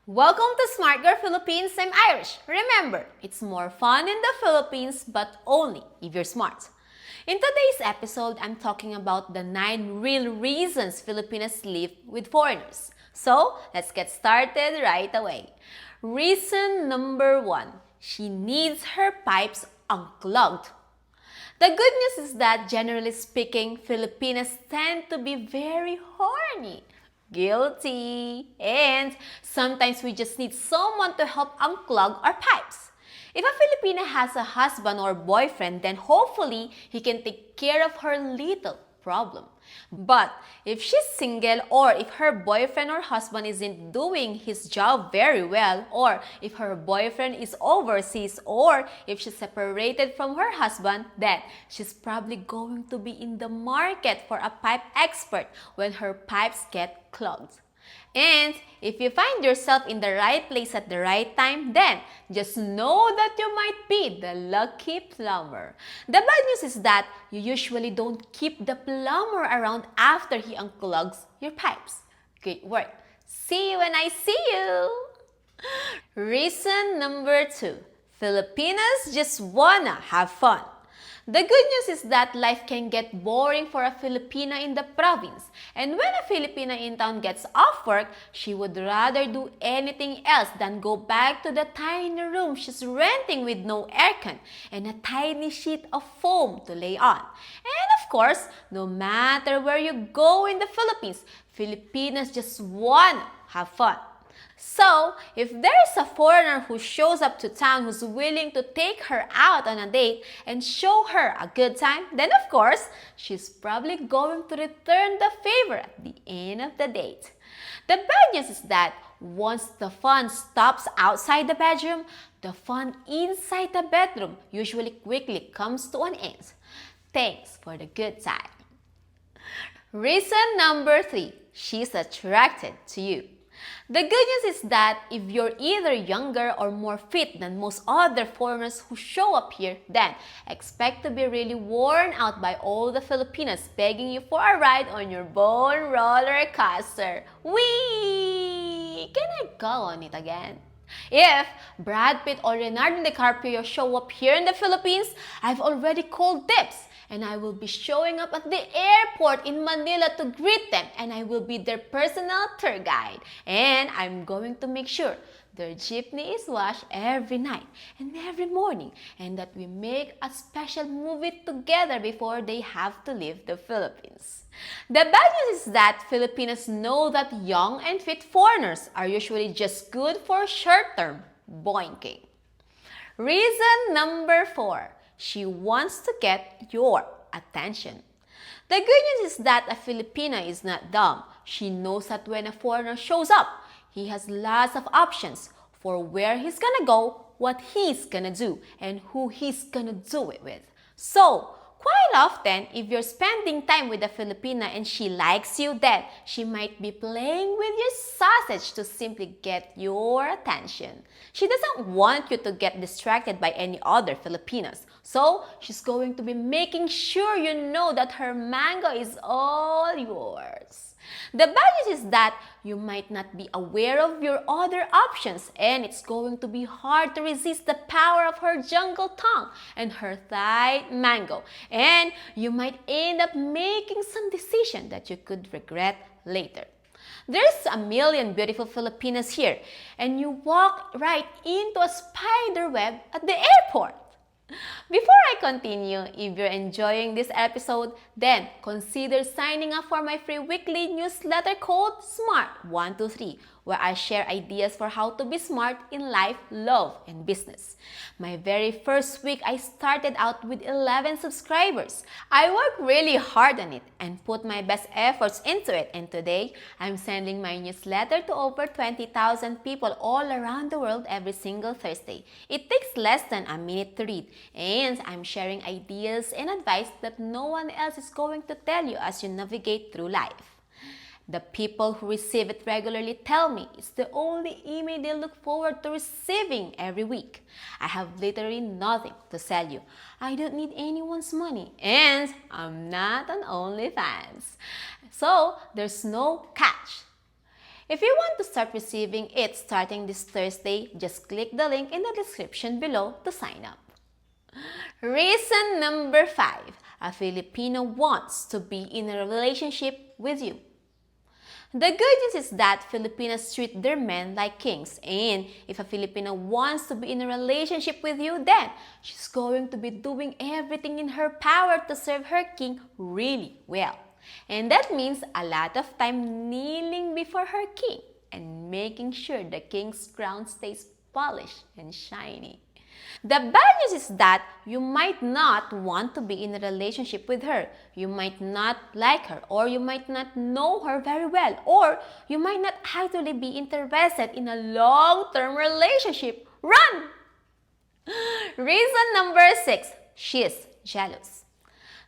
Welcome to Smart Girl Philippines. I'm Irish. Remember, it's more fun in the Philippines, but only if you're smart. In today's episode, I'm talking about the 9 real reasons Filipinas live with foreigners. So, let's get started right away. Reason number 1, she needs her pipes unclogged. The good news is that generally speaking, Filipinas tend to be very horny. Guilty. And sometimes we just need someone to help unclog our pipes. If a Filipina has a husband or boyfriend, then hopefully he can take care of her little problem. But if she's single, or if her boyfriend or husband isn't doing his job very well, or if her boyfriend is overseas, or if she's separated from her husband, then she's probably going to be in the market for a pipe expert when her pipes get clogged. And if you find yourself in the right place at the right time, then just know that you might be the lucky plumber. The bad news is that you usually don't keep the plumber around after he unclogs your pipes. Great work. See you when I see you. Reason number 2. Filipinas just wanna have fun. The good news is that life can get boring for a Filipina in the province. And when a Filipina in town gets off work, she would rather do anything else than go back to the tiny room she's renting with no aircon and a tiny sheet of foam to lay on. And of course, no matter where you go in the Philippines, Filipinas just wanna have fun. So, if there's a foreigner who shows up to town who's willing to take her out on a date and show her a good time, then of course, she's probably going to return the favor at the end of the date. The bad news is that once the fun stops outside the bedroom, the fun inside the bedroom usually quickly comes to an end. Thanks for the good time. Reason number 3, she's attracted to you. The good news is that if you're either younger or more fit than most other foreigners who show up here, then expect to be really worn out by all the Filipinas begging you for a ride on your bone roller coaster. Whee! Can I go on it again? If Brad Pitt or Leonardo DiCaprio show up here in the Philippines, I've already called dibs. And I will be showing up at the airport in Manila to greet them, and I will be their personal tour guide. And I'm going to make sure their jeepney is washed every night and every morning, and that we make a special movie together before they have to leave the Philippines. The bad news is that Filipinos know that young and fit foreigners are usually just good for short-term boinking. Reason number 4. She wants to get your attention. The good news is that a Filipina is not dumb. She knows that when a foreigner shows up, he has lots of options for where he's gonna go, what he's gonna do, and who he's gonna do it with. So, quite often, if you're spending time with a Filipina and she likes you, then she might be playing with your sausage to simply get your attention. She doesn't want you to get distracted by any other Filipinas. So, she's going to be making sure you know that her mango is all yours. The bad news is that you might not be aware of your other options, and it's going to be hard to resist the power of her jungle tongue and her tight mango. And you might end up making some decision that you could regret later. There's a million beautiful Filipinas here, and you walk right into a spider web at the airport. Before I continue, if you're enjoying this episode, then consider signing up for my free weekly newsletter called SMART123, where I share ideas for how to be smart in life, love, and business. My very first week, I started out with 11 subscribers. I worked really hard on it and put my best efforts into it, and today, I'm sending my newsletter to over 20,000 people all around the world every single Thursday. It takes less than a minute to read, and I'm sharing ideas and advice that no one else is going to tell you as you navigate through life. The people who receive it regularly tell me it's the only email they look forward to receiving every week. I have literally nothing to sell you. I don't need anyone's money, and I'm not on OnlyFans. So, there's no catch. If you want to start receiving it starting this Thursday, just click the link in the description below to sign up. Reason number 5. A Filipino wants to be in a relationship with you. The good news is that Filipinos treat their men like kings, and if a Filipino wants to be in a relationship with you, then she's going to be doing everything in her power to serve her king really well. And that means a lot of time kneeling before her king and making sure the king's crown stays polished and shiny. The bad news is that you might not want to be in a relationship with her. You might not like her, or you might not know her very well, or you might not actually be interested in a long-term relationship. Run! Reason number 6. She's jealous.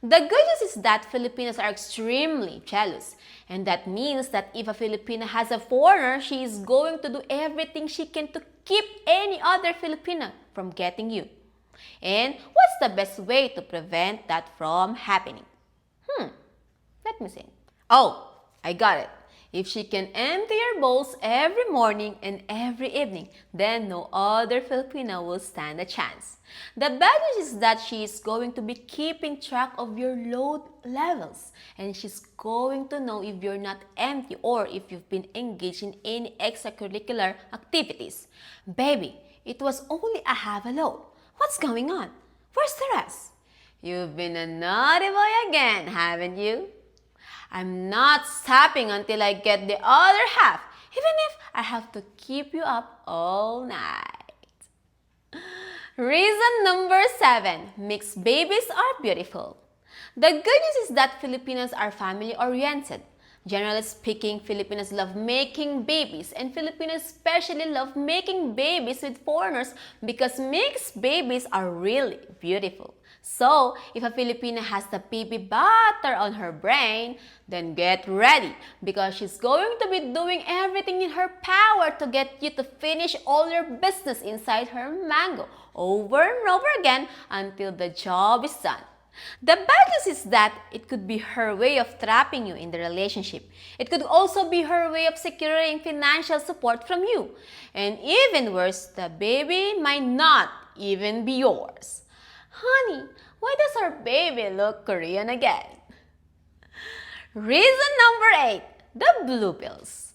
The good news is that Filipinos are extremely jealous. And that means that if a Filipina has a foreigner, she is going to do everything she can to keep any other Filipina from getting you. And what's the best way to prevent that from happening? Let me think. Oh, I got it. If she can empty your bowls every morning and every evening, then no other Filipina will stand a chance. The bad news is that she is going to be keeping track of your load levels, and she's going to know if you're not empty or if you've been engaged in any extracurricular activities. Baby, it was only a half a load. What's going on? Where's the rest? You've been a naughty boy again, haven't you? I'm not stopping until I get the other half, even if I have to keep you up all night. Reason number 7. Mixed babies are beautiful. The good news is that Filipinos are family-oriented. Generally speaking, Filipinos love making babies, and Filipinos especially love making babies with foreigners because mixed babies are really beautiful. So, if a Filipina has the baby butter on her brain, then get ready because she's going to be doing everything in her power to get you to finish all your business inside her mango over and over again until the job is done. The bad news is that it could be her way of trapping you in the relationship. It could also be her way of securing financial support from you. And even worse, the baby might not even be yours. Honey, why does our baby look Korean again? Reason number 8. The blue pills.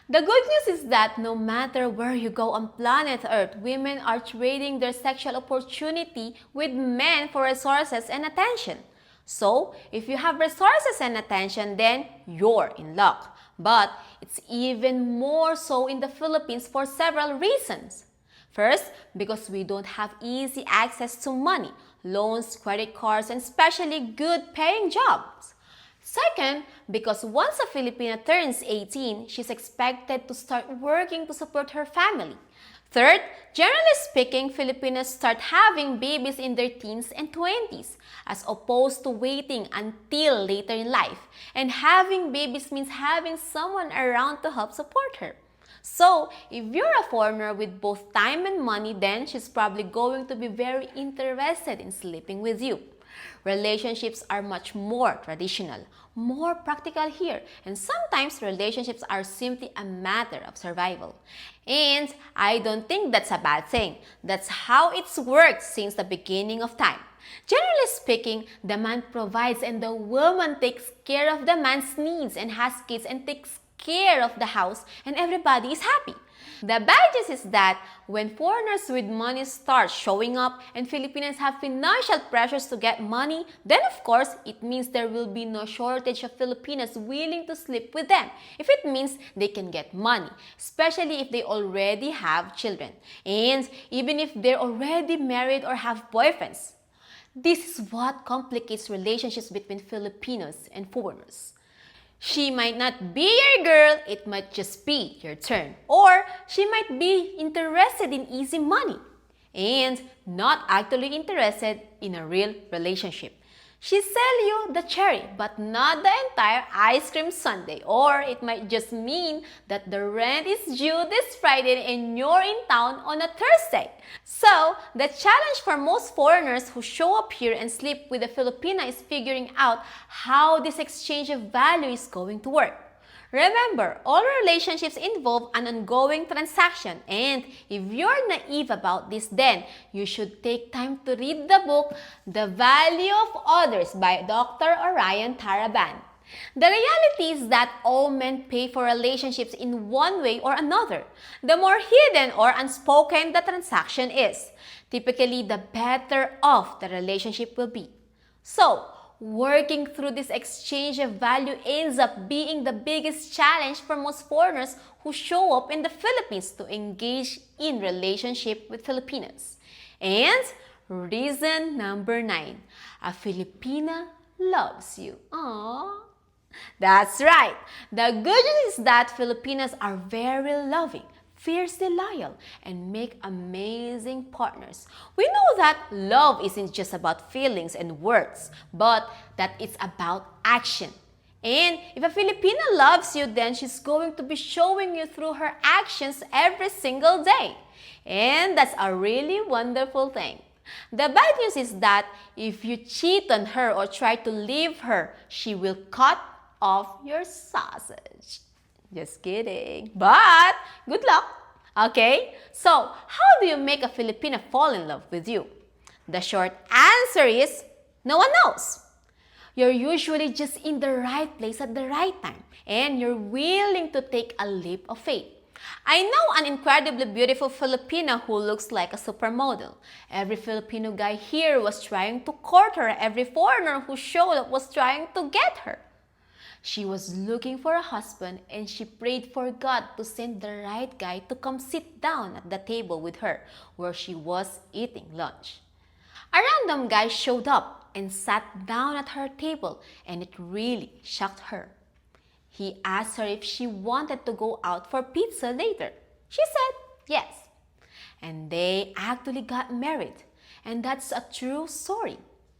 The good news is that no matter where you go on planet Earth, women are trading their sexual opportunity with men for resources and attention. So, if you have resources and attention, then you're in luck. But it's even more so in the Philippines for several reasons. First, because we don't have easy access to money, loans, credit cards, and especially good paying jobs. Second, because once a Filipina turns 18, she's expected to start working to support her family. Third, generally speaking, Filipinos start having babies in their teens and 20s, as opposed to waiting until later in life. And having babies means having someone around to help support her. So, if you're a foreigner with both time and money, then she's probably going to be very interested in sleeping with you. Relationships are much more traditional, more practical here, and sometimes relationships are simply a matter of survival. And I don't think that's a bad thing. That's how it's worked since the beginning of time. Generally speaking, the man provides and the woman takes care of the man's needs and has kids and takes care of the house, and everybody is happy. The bad news is that when foreigners with money start showing up and Filipinos have financial pressures to get money, then of course, it means there will be no shortage of Filipinos willing to sleep with them if it means they can get money, especially if they already have children, and even if they're already married or have boyfriends. This is what complicates relationships between Filipinos and foreigners. She might not be your girl, it might just be your turn. Or she might be interested in easy money and not actually interested in a real relationship. She sell you the cherry but not the entire ice cream sundae. Or it might just mean that the rent is due this Friday and you're in town on a Thursday. So, the challenge for most foreigners who show up here and sleep with a Filipina is figuring out how this exchange of value is going to work. Remember, all relationships involve an ongoing transaction, and if you're naive about this, then you should take time to read the book The Value of Others by Dr. Orion Taraban. The reality is that all men pay for relationships in one way or another. The more hidden or unspoken the transaction is, typically the better off the relationship will be. So, working through this exchange of value ends up being the biggest challenge for most foreigners who show up in the Philippines to engage in relationship with Filipinas. And reason number 9, a Filipina loves you. Aww. That's right. The good news is that Filipinas are very loving, fiercely loyal, and make amazing partners. We know that love isn't just about feelings and words, but that it's about action. And if a Filipina loves you, then she's going to be showing you through her actions every single day. And that's a really wonderful thing. The bad news is that if you cheat on her or try to leave her, she will cut off your sausage. Just kidding. But good luck. Okay? So, how do you make a Filipina fall in love with you? The short answer is no one knows. You're usually just in the right place at the right time, and you're willing to take a leap of faith. I know an incredibly beautiful Filipina who looks like a supermodel. Every Filipino guy here was trying to court her. Every foreigner who showed up was trying to get her. She was looking for a husband, and she prayed for God to send the right guy to come sit down at the table with her where she was eating lunch. A random guy showed up and sat down at her table, and it really shocked her. He asked her if she wanted to go out for pizza later. She said yes. And they actually got married. And that's a true story.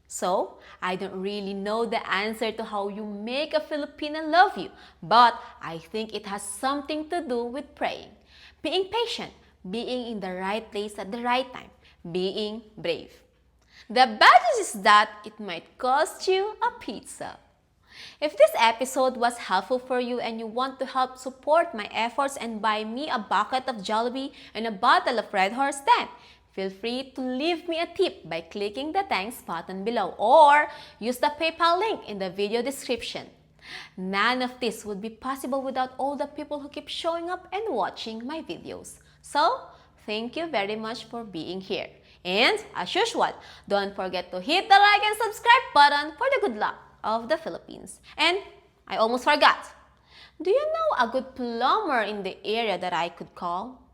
So, I don't really know the answer to how you make a Filipina love you, but I think it has something to do with praying, being patient, being in the right place at the right time, being brave. The bad news is that it might cost you a pizza. If this episode was helpful for you and you want to help support my efforts and buy me a bucket of Jollibee and a bottle of Red Horse, then feel free to leave me a tip by clicking the thanks button below or use the PayPal link in the video description. None of this would be possible without all the people who keep showing up and watching my videos. So, thank you very much for being here. And as usual, don't forget to hit the like and subscribe button for the good luck of the Philippines. And I almost forgot. Do you know a good plumber in the area that I could call?